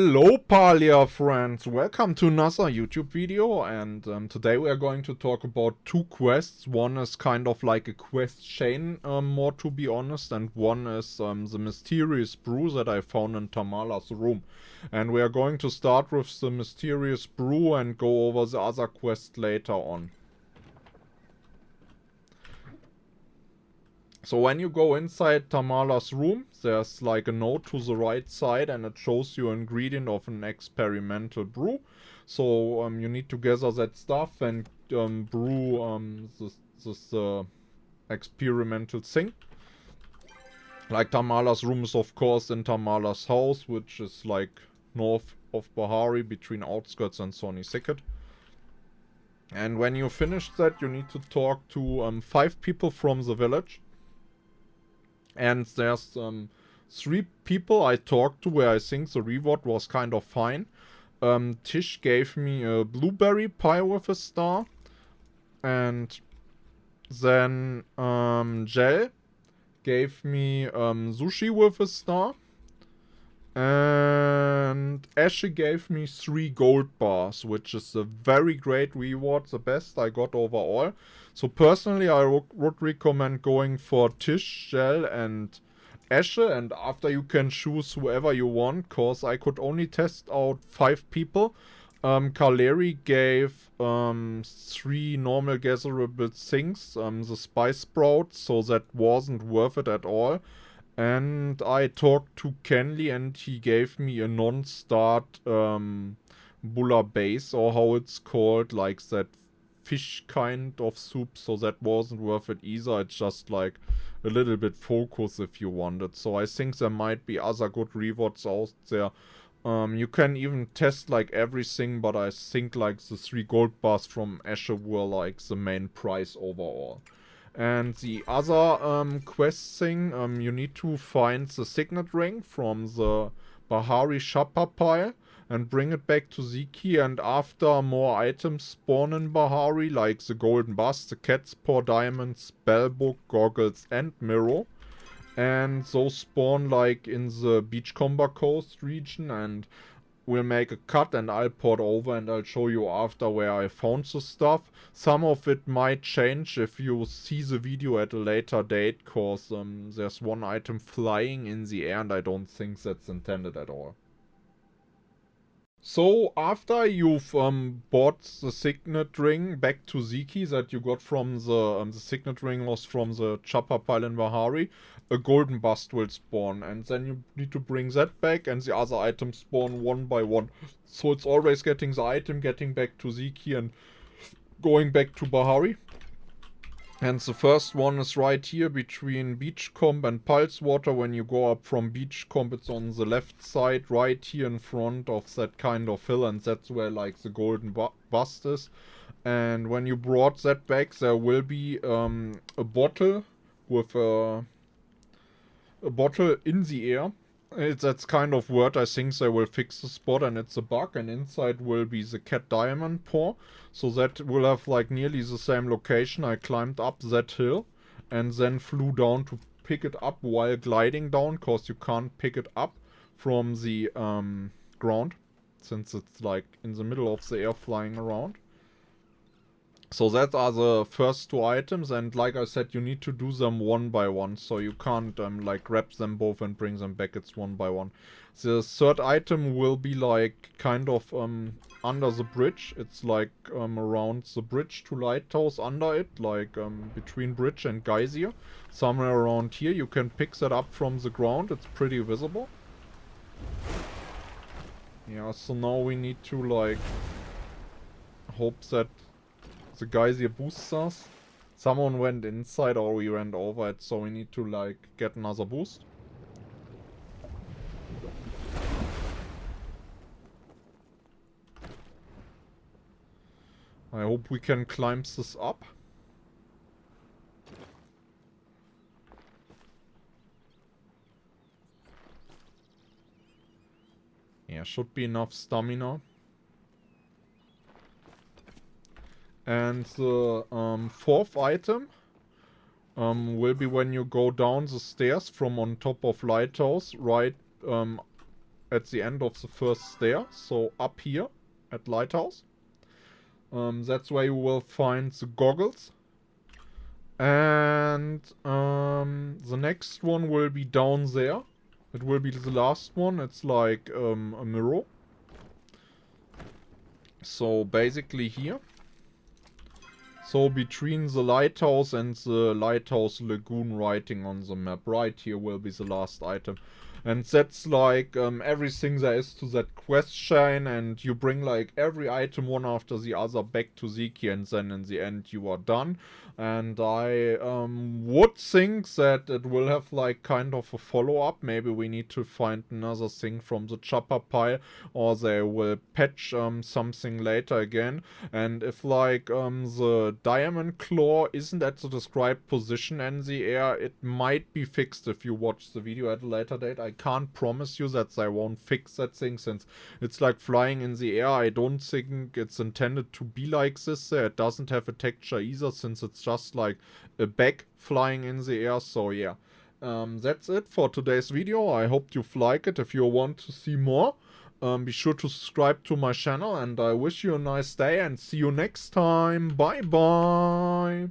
Hello Palia friends, welcome to another YouTube video, and today we are going to talk about two quests. One is kind of like a Questchain, more to be honest, and one is the mysterious brew that I found in Tamala's room. And we are going to start with the mysterious brew and go over the other quest later on. So when you go inside Tamala's room, there's like a note to the right side and it shows you an ingredient of an experimental brew. So you need to gather that stuff and brew this experimental thing. Like Tamala's room is of course in Tamala's house, which is like north of Bahari between outskirts and Sonny Thicket. And when you finish that, you need to talk to 5 people from the village. And there's 3 people I talked to where I think the reward was kind of fine. Tish gave me a blueberry pie with a star. And then Jel gave me sushi with a star. And Ashley gave me 3 gold bars, which is a very great reward, the best I got overall. So personally, I would recommend going for Tish, Jel, and Ashe, and after you can choose whoever you want, cause I could only test out 5 people. Kaleri gave 3 normal gatherable things, the spice sprouts, so that wasn't worth it at all. And I talked to Kenley and he gave me a non-start bulla base, or how it's called, like that fish kind of soup, so that wasn't worth it either. It's just like a little bit focus if you want it. So I think there might be other good rewards out there. You can even test like everything, but I think like the 3 gold bars from Ashe were like the main prize overall. And the other quest thing, you need to find the signet ring from the Bahari shopper pile and bring it back to Zeki, and after more items spawn in Bahari, like the golden bus, the cat's Paw Diamond, spellbook, goggles and mirror. And those spawn like in the Beachcomber Coast region, and we'll make a cut and I'll port over and I'll show you after where I found the stuff. Some of it might change if you see the video at a later date, cause there's one item flying in the air and I don't think that's intended at all. So after you've bought the signet ring back to Zeki that you got from the signet ring was from the chopper pile in Bahari, a golden bust will spawn, and then you need to bring that back and the other items spawn one by one. So it's always getting the item, getting back to Zeki and going back to Bahari. And the first one is right here between Beachcomb and Pulsewater. When you go up from Beachcomb, it's on the left side, right here in front of that kind of hill, and that's where like the golden bust is. And when you brought that back, there will be a bottle with a bottle in the air. That's kind of weird. I think they will fix the spot and it's a bug, and inside will be the cat diamond paw. So that will have like nearly the same location. I climbed up that hill and then flew down to pick it up while gliding down, cause you can't pick it up from the ground since it's like in the middle of the air flying around. So that are the first 2 items, and like I said, you need to do them one by one, so you can't like grab them both and bring them back, it's one by one. The third item will be like kind of under the bridge. It's like around the bridge to Lighthouse, under it, like between bridge and Geyser. Somewhere around here, you can pick that up from the ground, it's pretty visible. Yeah, so now we need to like hope that the guys here boosts us. Someone went inside or we went over it, so we need to like get another boost. I hope we can climb this up. Yeah, should be enough stamina. And the 4th item will be when you go down the stairs from on top of Lighthouse, right at the end of the first stair, so up here at Lighthouse. That's where you will find the goggles. And the next one will be down there. It will be the last one. It's like a mirror. So basically here. So between the lighthouse and the lighthouse lagoon writing on the map, right here will be the last item. And that's like everything there is to that Questchain, and you bring like every item one after the other back to Zeki, and then in the end you are done. And I would think that it will have like kind of a follow-up. Maybe we need to find another thing from the chopper pile, or they will patch something later again. And if like the diamond claw isn't at the described position in the air, it might be fixed if you watch the video at a later date. I can't promise you that they won't fix that thing, since it's like flying in the air. I don't think it's intended to be like this. It doesn't have a texture either, since it's just like a bag flying in the air. So yeah, that's it for today's video. I hope you've liked it. If you want to see more, be sure to subscribe to my channel, and I wish you a nice day and see you next time. Bye bye.